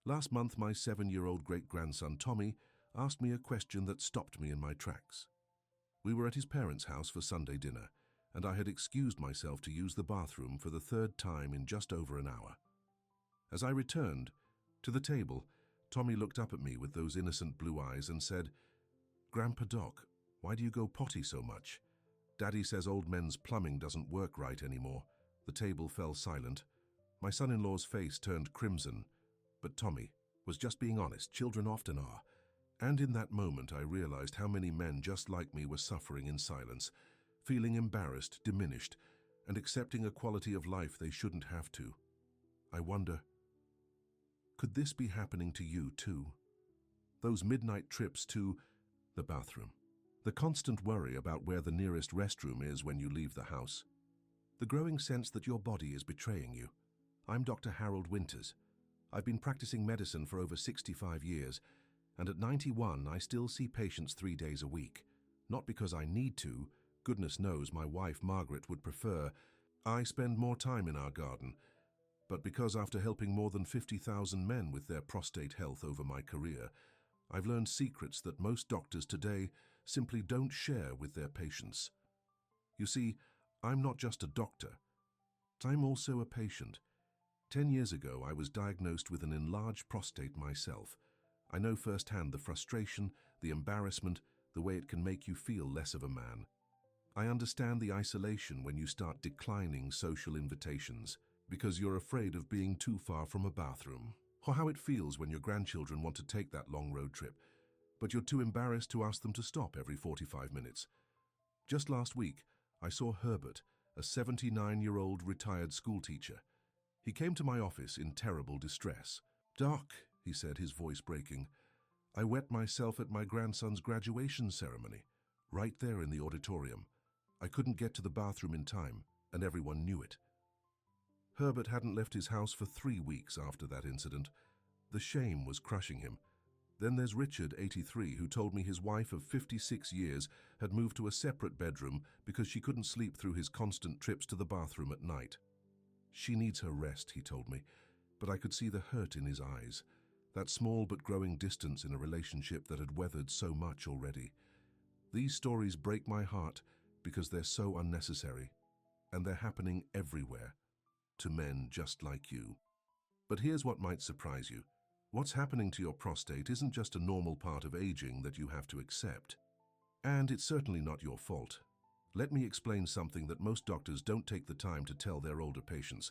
Last month, my 7-year-old great-grandson Tommy asked me a question that stopped me in my tracks. We were at his parents' house for Sunday dinner, and I had excused myself to use the bathroom for the third time in just over an hour. As I returned to the table, Tommy looked up at me with those innocent blue eyes and said, "Grandpa Doc, why do you go potty so much? Daddy says old men's plumbing doesn't work right anymore." The table fell silent. My son-in-law's face turned crimson, but Tommy was just being honest. Children often are. And in that moment, I realized how many men just like me were suffering in silence, feeling embarrassed, diminished, and accepting a quality of life they shouldn't have to. I wonder, could this be happening to you too? Those midnight trips to the bathroom. The constant worry about where the nearest restroom is when you leave the house. The growing sense that your body is betraying you. I'm Dr. Harold Winters. I've been practicing medicine for over 65 years, and at 91 I still see patients 3 days a week. Not because I need to, goodness knows my wife Margaret would prefer I spend more time in our garden, but because after helping more than 50,000 men with their prostate health over my career, I've learned secrets that most doctors today simply don't share with their patients. You see, I'm not just a doctor. I'm also a patient. 10 years ago, I was diagnosed with an enlarged prostate myself. I know firsthand the frustration, the embarrassment, the way it can make you feel less of a man. I understand the isolation when you start declining social invitations because you're afraid of being too far from a bathroom, or how it feels when your grandchildren want to take that long road trip, but you're too embarrassed to ask them to stop every 45 minutes. Just last week, I saw Herbert, a 79-year-old retired schoolteacher. He came to my office in terrible distress. "Doc," he said, his voice breaking, "I wet myself at my grandson's graduation ceremony, right there in the auditorium. I couldn't get to the bathroom in time, and everyone knew it." Herbert hadn't left his house for 3 weeks after that incident. The shame was crushing him. Then there's Richard, 83, who told me his wife of 56 years had moved to a separate bedroom because she couldn't sleep through his constant trips to the bathroom at night. "She needs her rest," he told me, but I could see the hurt in his eyes, that small but growing distance in a relationship that had weathered so much already. These stories break my heart because they're so unnecessary, and they're happening everywhere, to men just like you. But here's what might surprise you. What's happening to your prostate isn't just a normal part of aging that you have to accept. And it's certainly not your fault. Let me explain something that most doctors don't take the time to tell their older patients.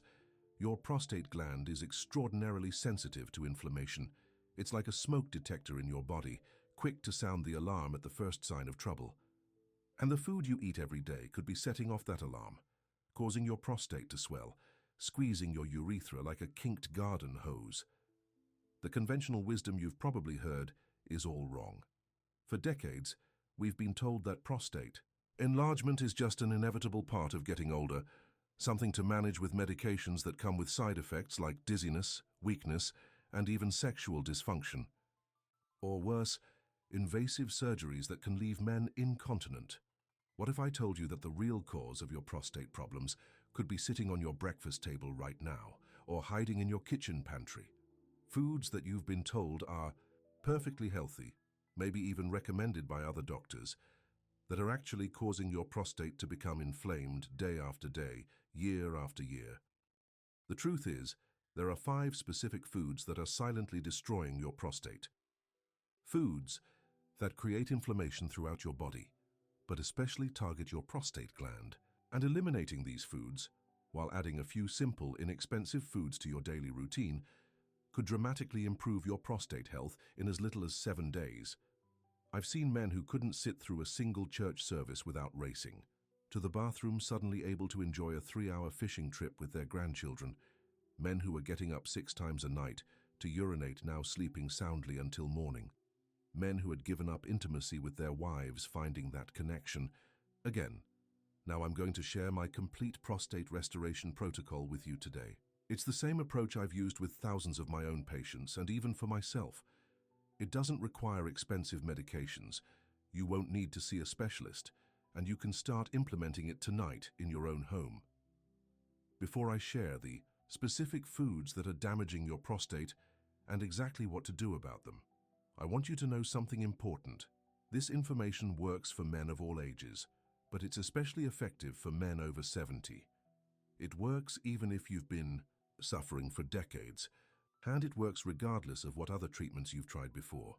Your prostate gland is extraordinarily sensitive to inflammation. It's like a smoke detector in your body, quick to sound the alarm at the first sign of trouble. And the food you eat every day could be setting off that alarm, causing your prostate to swell, squeezing your urethra like a kinked garden hose. The conventional wisdom you've probably heard is all wrong. For decades, we've been told that prostate enlargement is just an inevitable part of getting older, something to manage with medications that come with side effects like dizziness, weakness, and even sexual dysfunction. Or worse, invasive surgeries that can leave men incontinent. What if I told you that the real cause of your prostate problems could be sitting on your breakfast table right now, or hiding in your kitchen pantry? Foods that you've been told are perfectly healthy, maybe even recommended by other doctors, that are actually causing your prostate to become inflamed day after day, year after year. The truth is, there are 5 specific foods that are silently destroying your prostate. Foods that create inflammation throughout your body, but especially target your prostate gland. And eliminating these foods, while adding a few simple, inexpensive foods to your daily routine, could dramatically improve your prostate health in as little as 7 days. I've seen men who couldn't sit through a single church service without racing to the bathroom, suddenly able to enjoy a 3-hour fishing trip with their grandchildren. Men who were getting up 6 times a night to urinate, now sleeping soundly until morning. Men who had given up intimacy with their wives, finding that connection. Again, now I'm going to share my complete prostate restoration protocol with you today. It's the same approach I've used with thousands of my own patients, and even for myself. It doesn't require expensive medications. You won't need to see a specialist, and you can start implementing it tonight in your own home. Before I share the specific foods that are damaging your prostate and exactly what to do about them. I want you to know something important. This information works for men of all ages, but it's especially effective for men over 70. It works even if you've been suffering for decades, and it works regardless of what other treatments you've tried before.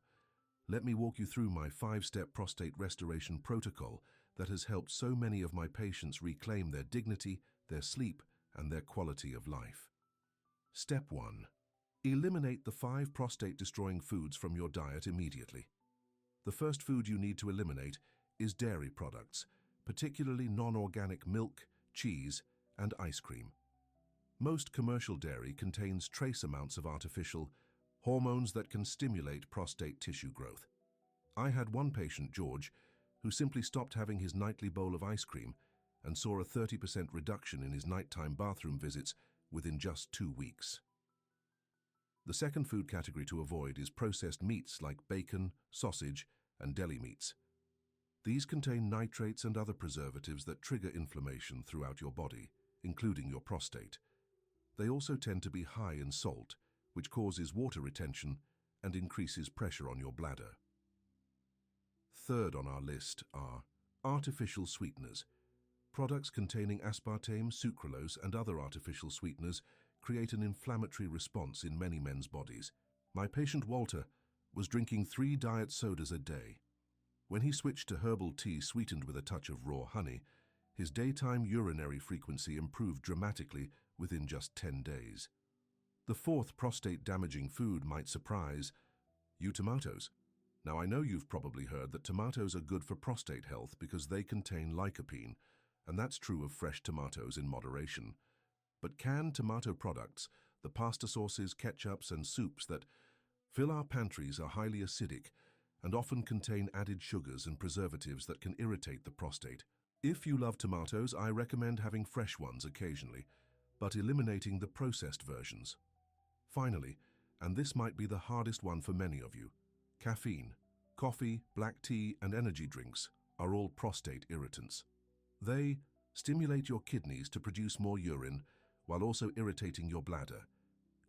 Let me walk you through my 5-step prostate restoration protocol that has helped so many of my patients reclaim their dignity, their sleep, and their quality of life. Step 1. Eliminate the 5 prostate-destroying foods from your diet immediately. The first food you need to eliminate is dairy products, particularly non-organic milk, cheese, and ice cream. Most commercial dairy contains trace amounts of artificial hormones that can stimulate prostate tissue growth. I had one patient, George, who simply stopped having his nightly bowl of ice cream and saw a 30% reduction in his nighttime bathroom visits within just 2 weeks. The second food category to avoid is processed meats like bacon, sausage, and deli meats. These contain nitrates and other preservatives that trigger inflammation throughout your body, including your prostate. They also tend to be high in salt, which causes water retention and increases pressure on your bladder. Third on our list are artificial sweeteners. Products containing aspartame, sucralose, and other artificial sweeteners create an inflammatory response in many men's bodies. My patient Walter was drinking 3 diet sodas a day. When he switched to herbal tea sweetened with a touch of raw honey, his daytime urinary frequency improved dramatically within just 10 days. The fourth prostate-damaging food might surprise you: tomatoes. Now, I know you've probably heard that tomatoes are good for prostate health because they contain lycopene, and that's true of fresh tomatoes in moderation. But canned tomato products, the pasta sauces, ketchups, and soups that fill our pantries are highly acidic and often contain added sugars and preservatives that can irritate the prostate. If you love tomatoes, I recommend having fresh ones occasionally, but eliminating the processed versions. Finally, and this might be the hardest one for many of you, caffeine. Coffee, black tea, and energy drinks are all prostate irritants. They stimulate your kidneys to produce more urine while also irritating your bladder,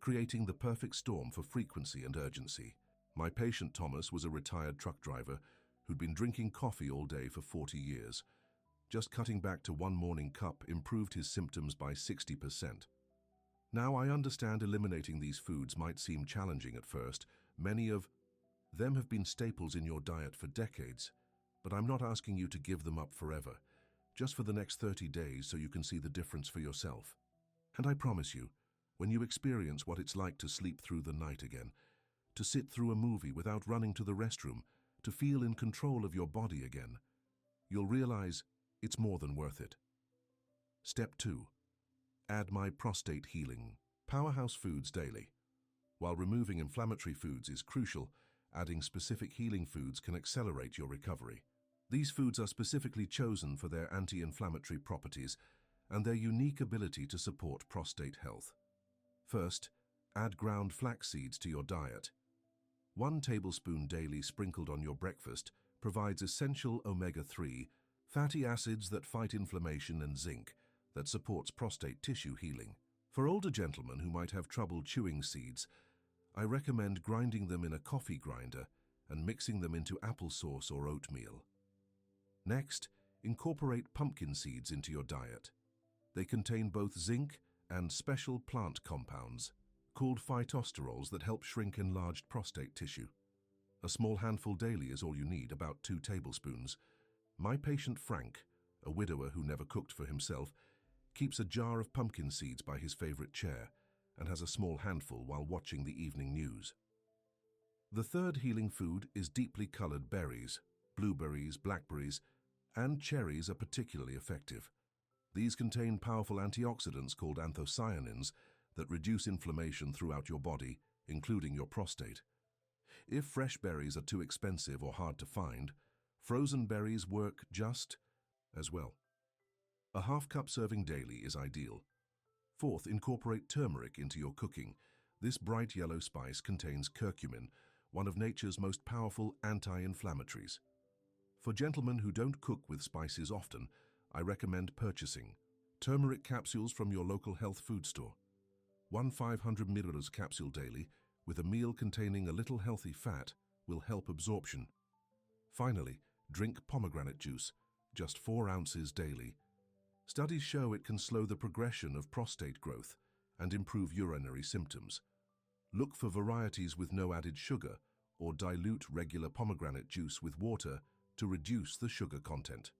creating the perfect storm for frequency and urgency. My patient Thomas was a retired truck driver who'd been drinking coffee all day for 40 years. Just cutting back to 1 morning cup improved his symptoms by 60%. Now, I understand eliminating these foods might seem challenging at first. Many of them have been staples in your diet for decades, but I'm not asking you to give them up forever, just for the next 30 days so you can see the difference for yourself. And I promise you, when you experience what it's like to sleep through the night again, to sit through a movie without running to the restroom, to feel in control of your body again, you'll realize it's more than worth it. Step 2. Add my prostate healing powerhouse foods daily. While removing inflammatory foods is crucial, adding specific healing foods can accelerate your recovery. These foods are specifically chosen for their anti-inflammatory properties and their unique ability to support prostate health. First, add ground flax seeds to your diet. 1 tablespoon daily sprinkled on your breakfast provides essential omega-3 fatty acids that fight inflammation and zinc that supports prostate tissue healing. For older gentlemen who might have trouble chewing seeds, I recommend grinding them in a coffee grinder and mixing them into applesauce or oatmeal. Next, incorporate pumpkin seeds into your diet. They contain both zinc and special plant compounds called phytosterols that help shrink enlarged prostate tissue. A small handful daily is all you need, about 2 tablespoons. My patient Frank, a widower who never cooked for himself, keeps a jar of pumpkin seeds by his favorite chair and has a small handful while watching the evening news. The third healing food is deeply colored berries. Blueberries, blackberries, and cherries are particularly effective. These contain powerful antioxidants called anthocyanins that reduce inflammation throughout your body, including your prostate. If fresh berries are too expensive or hard to find, frozen berries work just as well. A half-cup serving daily is ideal. Fourth, incorporate turmeric into your cooking. This bright yellow spice contains curcumin, one of nature's most powerful anti-inflammatories. For gentlemen who don't cook with spices often, I recommend purchasing turmeric capsules from your local health food store. 1 500 ml capsule daily, with a meal containing a little healthy fat, will help absorption. Finally, drink pomegranate juice, just 4 ounces daily. Studies show it can slow the progression of prostate growth and improve urinary symptoms. Look for varieties with no added sugar, or dilute regular pomegranate juice with water to reduce the sugar content.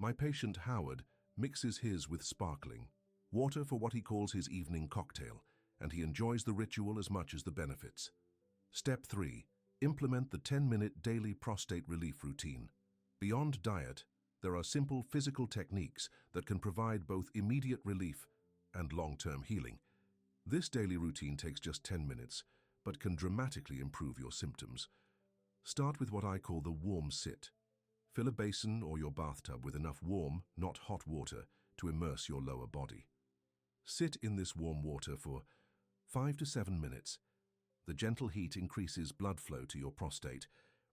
My patient Howard mixes his with sparkling water for what he calls his evening cocktail, and he enjoys the ritual as much as the benefits. Step 3. Implement the 10-minute daily prostate relief routine. Beyond diet, there are simple physical techniques that can provide both immediate relief and long-term healing. This daily routine takes just 10 minutes, but can dramatically improve your symptoms. Start with what I call the warm sit. Fill a basin or your bathtub with enough warm, not hot water to immerse your lower body. Sit in this warm water for 5 to 7 minutes. The gentle heat increases blood flow to your prostate,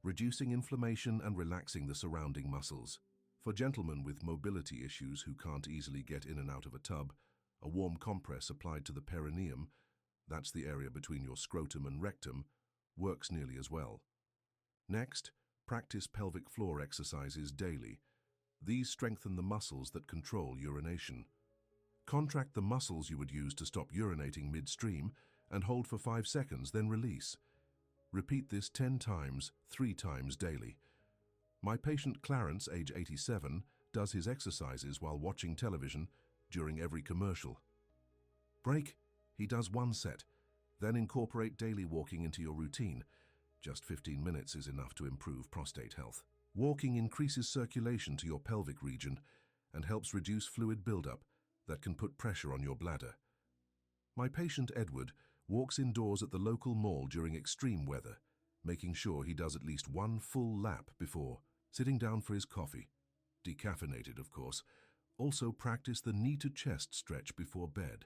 reducing inflammation and relaxing the surrounding muscles. For gentlemen with mobility issues who can't easily get in and out of a tub, a warm compress applied to the perineum, that's the area between your scrotum and rectum, works nearly as well. Next, practice pelvic floor exercises daily. These strengthen the muscles that control urination. Contract the muscles you would use to stop urinating midstream and hold for 5 seconds, then release. Repeat this 10 times, 3 times daily. My patient Clarence, age 87, does his exercises while watching television during every commercial. Break. He does 1 set, then incorporate daily walking into your routine. Just 15 minutes is enough to improve prostate health. Walking increases circulation to your pelvic region and helps reduce fluid buildup that can put pressure on your bladder. My patient Edward walks indoors at the local mall during extreme weather, making sure he does at least 1 full lap before sitting down for his coffee. Decaffeinated, of course. Also practice the knee to chest stretch before bed.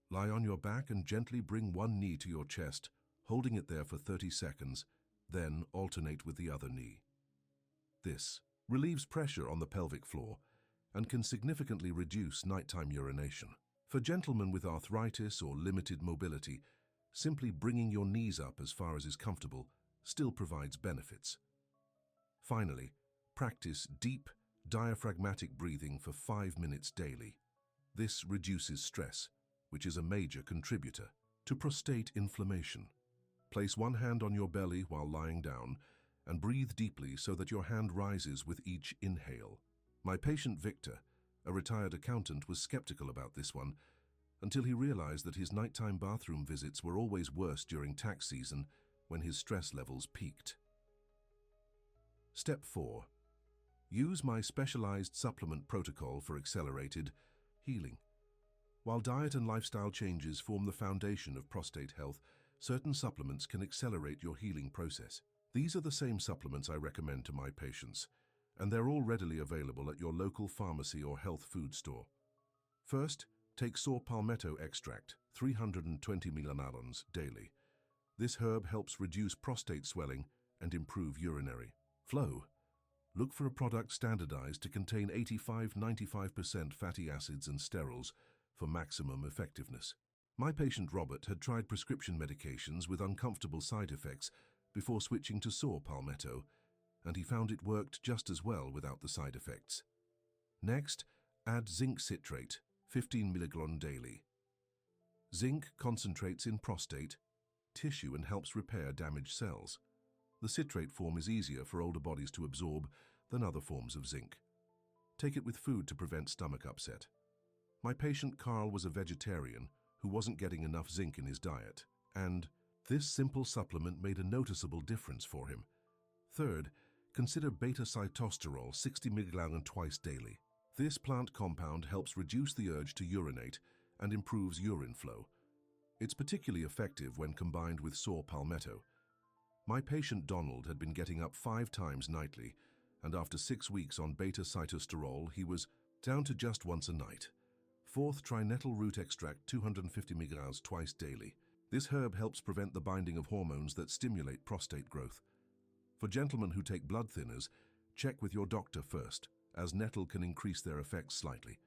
Lie on your back and gently bring 1 knee to your chest, holding it there for 30 seconds, then alternate with the other knee. This relieves pressure on the pelvic floor and can significantly reduce nighttime urination. For gentlemen with arthritis or limited mobility, simply bringing your knees up as far as is comfortable still provides benefits. Finally, practice deep, diaphragmatic breathing for 5 minutes daily. This reduces stress, which is a major contributor to prostate inflammation. Place 1 hand on your belly while lying down and breathe deeply so that your hand rises with each inhale. My patient Victor, a retired accountant, was skeptical about this one until he realized that his nighttime bathroom visits were always worse during tax season when his stress levels peaked. Step 4. Use my specialized supplement protocol for accelerated healing. While diet and lifestyle changes form the foundation of prostate health, certain supplements can accelerate your healing process. These are the same supplements I recommend to my patients, and they're all readily available at your local pharmacy or health food store. First, take saw palmetto extract, 320 milliliters daily. This herb helps reduce prostate swelling and improve urinary flow. Look for a product standardized to contain 85–95% fatty acids and sterols for maximum effectiveness. My patient Robert had tried prescription medications with uncomfortable side effects before switching to saw palmetto, and he found it worked just as well without the side effects. Next, add zinc citrate, 15 mg daily. Zinc concentrates in prostate tissue and helps repair damaged cells. The citrate form is easier for older bodies to absorb than other forms of zinc. Take it with food to prevent stomach upset. My patient Carl was a vegetarian who wasn't getting enough zinc in his diet, and this simple supplement made a noticeable difference for him. Third, consider beta-cytosterol 60 mg twice daily. This plant compound helps reduce the urge to urinate and improves urine flow. It's particularly effective when combined with saw palmetto. My patient Donald had been getting up 5 times nightly, and after 6 weeks on beta-cytosterol, he was down to just once a night. Fourth, try nettle root extract 250 mg twice daily. This herb helps prevent the binding of hormones that stimulate prostate growth. For gentlemen who take blood thinners, check with your doctor first, as nettle can increase their effects slightly.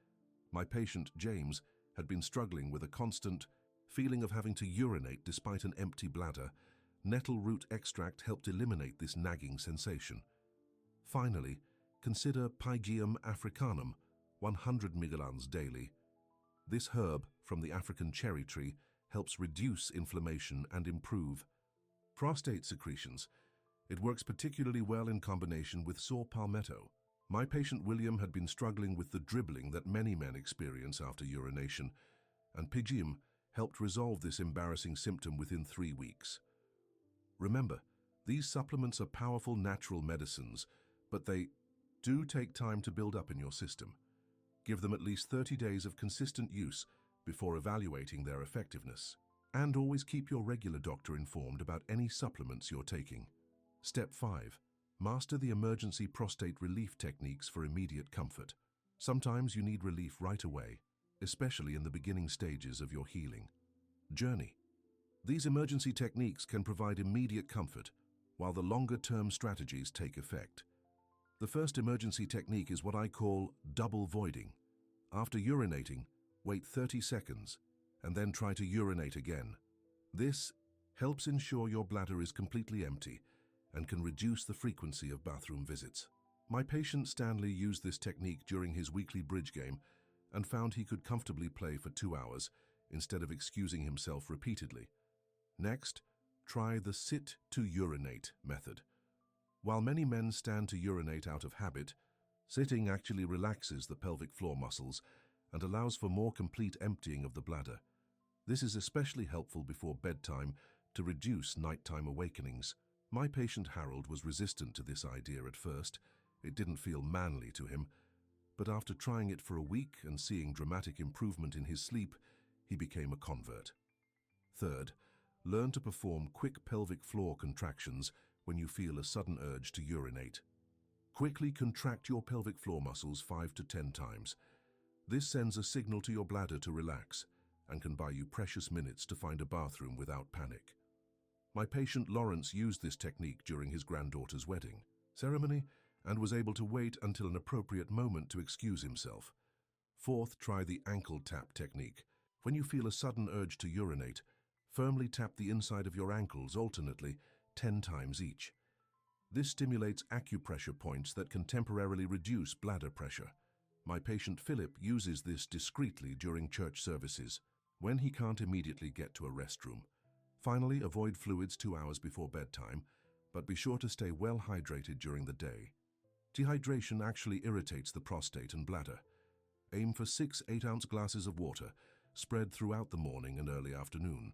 My patient James had been struggling with a constant Feeling of having to urinate despite an empty bladder, nettle root extract helped eliminate this nagging sensation. Finally, consider Pygeum africanum, 100 mg daily. This herb from the African cherry tree helps reduce inflammation and improve prostate secretions. It works particularly well in combination with saw palmetto. My patient William had been struggling with the dribbling that many men experience after urination, and Pygeum helped resolve this embarrassing symptom within 3 weeks. Remember, these supplements are powerful natural medicines, but they do take time to build up in your system. Give them at least 30 days of consistent use before evaluating their effectiveness. And always keep your regular doctor informed about any supplements you're taking. Step 5. Master the emergency prostate relief techniques for immediate comfort. Sometimes you need relief right away, especially in the beginning stages of your healing journey. These emergency techniques can provide immediate comfort, while the longer-term strategies take effect. The first emergency technique is what I call double voiding. After urinating, wait 30 seconds, and then try to urinate again. This helps ensure your bladder is completely empty and can reduce the frequency of bathroom visits. My patient Stanley used this technique during his weekly bridge game and found he could comfortably play for 2 hours instead of excusing himself repeatedly. Next, try the sit-to-urinate method. While many men stand to urinate out of habit, sitting actually relaxes the pelvic floor muscles and allows for more complete emptying of the bladder. This is especially helpful before bedtime to reduce nighttime awakenings. My patient Harold was resistant to this idea at first. It didn't feel manly to him, but after trying it for a week and seeing dramatic improvement in his sleep, he became a convert. Third, learn to perform quick pelvic floor contractions when you feel a sudden urge to urinate. Quickly contract your pelvic floor muscles 5 to 10 times. This sends a signal to your bladder to relax and can buy you precious minutes to find a bathroom without panic. My patient Lawrence used this technique during his granddaughter's wedding ceremony and was able to wait until an appropriate moment to excuse himself. Fourth, try the ankle tap technique. When you feel a sudden urge to urinate, firmly tap the inside of your ankles alternately 10 times each. This stimulates acupressure points that can temporarily reduce bladder pressure. My patient Philip uses this discreetly during church services, when he can't immediately get to a restroom. Finally, avoid fluids 2 hours before bedtime, but be sure to stay well hydrated during the day. Dehydration actually irritates the prostate and bladder. Aim for 6 8-ounce glasses of water, spread throughout the morning and early afternoon.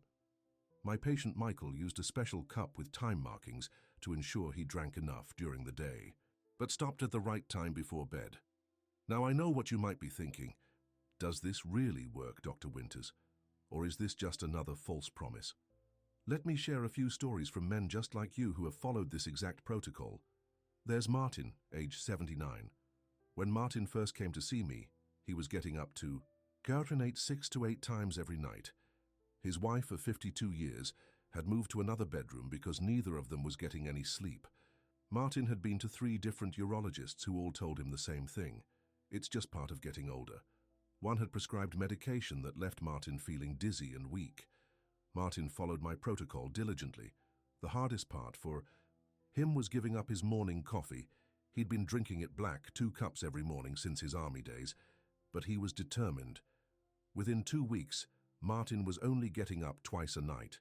My patient Michael used a special cup with time markings to ensure he drank enough during the day, but stopped at the right time before bed. Now I know what you might be thinking. Does this really work, Dr. Winters? Or is this just another false promise? Let me share a few stories from men just like you who have followed this exact protocol. There's Martin, age 79. When Martin first came to see me, he was getting up to urinate 6 to 8 times every night. His wife of 52 years had moved to another bedroom because neither of them was getting any sleep. Martin had been to 3 different urologists who all told him the same thing. It's just part of getting older. One had prescribed medication that left Martin feeling dizzy and weak. Martin followed my protocol diligently. The hardest part for him was giving up his morning coffee. He'd been drinking it black 2 cups every morning since his army days, but he was determined. Within 2 weeks, Martin was only getting up twice a night.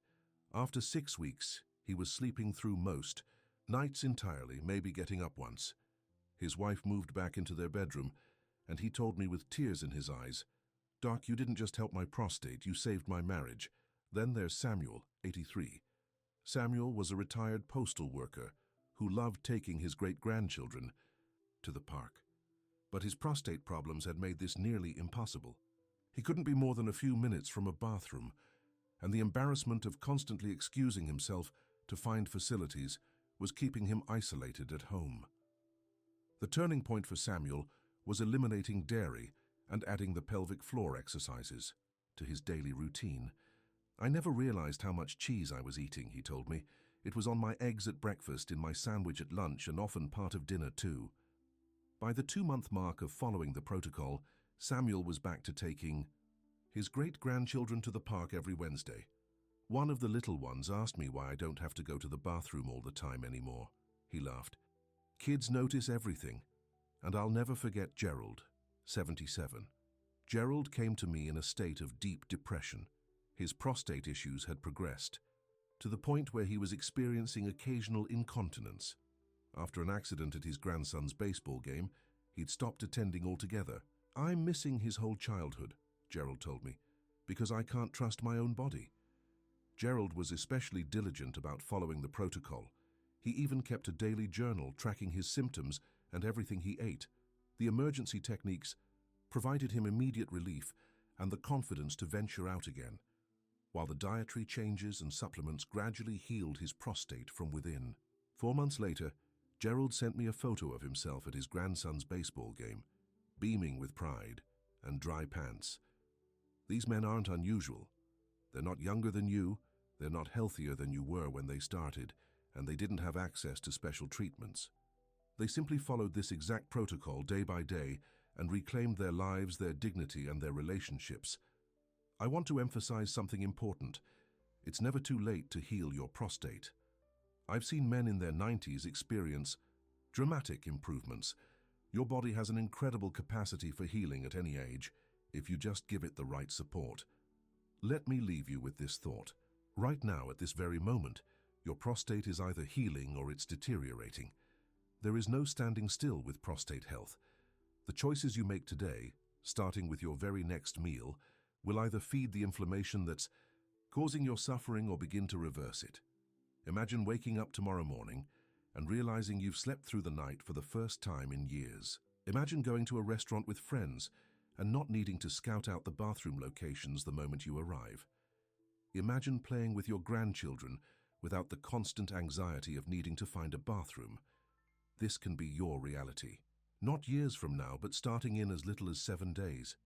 After 6 weeks, he was sleeping through most nights entirely, maybe getting up once. His wife moved back into their bedroom, and he told me with tears in his eyes, "Doc, you didn't just help my prostate, you saved my marriage." Then there's Samuel, 83. Samuel was a retired postal worker who loved taking his great-grandchildren to the park. But his prostate problems had made this nearly impossible. He couldn't be more than a few minutes from a bathroom, and the embarrassment of constantly excusing himself to find facilities was keeping him isolated at home. The turning point for Samuel was eliminating dairy and adding the pelvic floor exercises to his daily routine. "I never realized how much cheese I was eating," he told me. "It was on my eggs at breakfast, in my sandwich at lunch, and often part of dinner too." By the 2-month mark of following the protocol, Samuel was back to taking his great-grandchildren to the park every Wednesday. One of the little ones asked me why I don't have to go to the bathroom all the time anymore. He laughed. Kids notice everything. And I'll never forget Gerald, 77. Gerald came to me in a state of deep depression. His prostate issues had progressed to the point where he was experiencing occasional incontinence. After an accident at his grandson's baseball game, he'd stopped attending altogether. I'm missing his whole childhood, Gerald told me, because I can't trust my own body. Gerald was especially diligent about following the protocol. He even kept a daily journal tracking his symptoms and everything he ate. The emergency techniques provided him immediate relief and the confidence to venture out again, while the dietary changes and supplements gradually healed his prostate from within. 4 months later, Gerald sent me a photo of himself at his grandson's baseball game, beaming with pride and dry pants. These men aren't unusual. They're not younger than you, they're not healthier than you were when they started, and they didn't have access to special treatments. They simply followed this exact protocol day by day and reclaimed their lives, their dignity, and their relationships. I want to emphasize something important. It's never too late to heal your prostate. I've seen men in their 90s experience dramatic improvements. Your body has an incredible capacity for healing at any age, if you just give it the right support. Let me leave you with this thought. Right now, at this very moment, your prostate is either healing or it's deteriorating. There is no standing still with prostate health. The choices you make today, starting with your very next meal, will either feed the inflammation that's causing your suffering or begin to reverse it. Imagine waking up tomorrow morning and realizing you've slept through the night for the first time in years. Imagine going to a restaurant with friends and not needing to scout out the bathroom locations the moment you arrive. Imagine playing with your grandchildren without the constant anxiety of needing to find a bathroom. This can be your reality. Not years from now, but starting in as little as 7 days.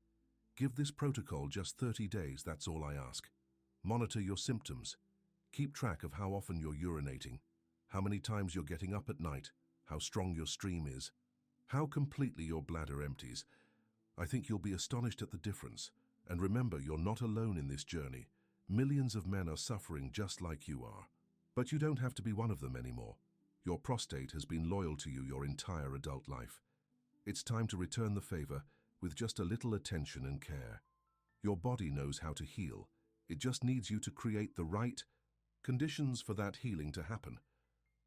Give this protocol just 30 days, that's all I ask. Monitor your symptoms. Keep track of how often you're urinating, how many times you're getting up at night, how strong your stream is, how completely your bladder empties. I think you'll be astonished at the difference. And remember, you're not alone in this journey. Millions of men are suffering just like you are. But you don't have to be one of them anymore. Your prostate has been loyal to you your entire adult life. It's time to return the favor with just a little attention and care. Your body knows how to heal. It just needs you to create the right conditions for that healing to happen.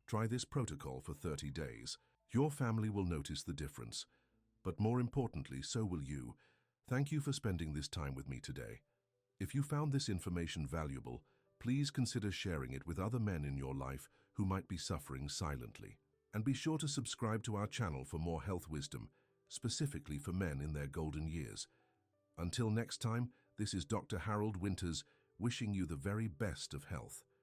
Try this protocol for 30 days. Your family will notice the difference. But more importantly, so will you. Thank you for spending this time with me today. If you found this information valuable, please consider sharing it with other men in your life who might be suffering silently. And be sure to subscribe to our channel for more health wisdom, specifically for men in their golden years. Until next time, this is Dr. Harold Winters wishing you the very best of health.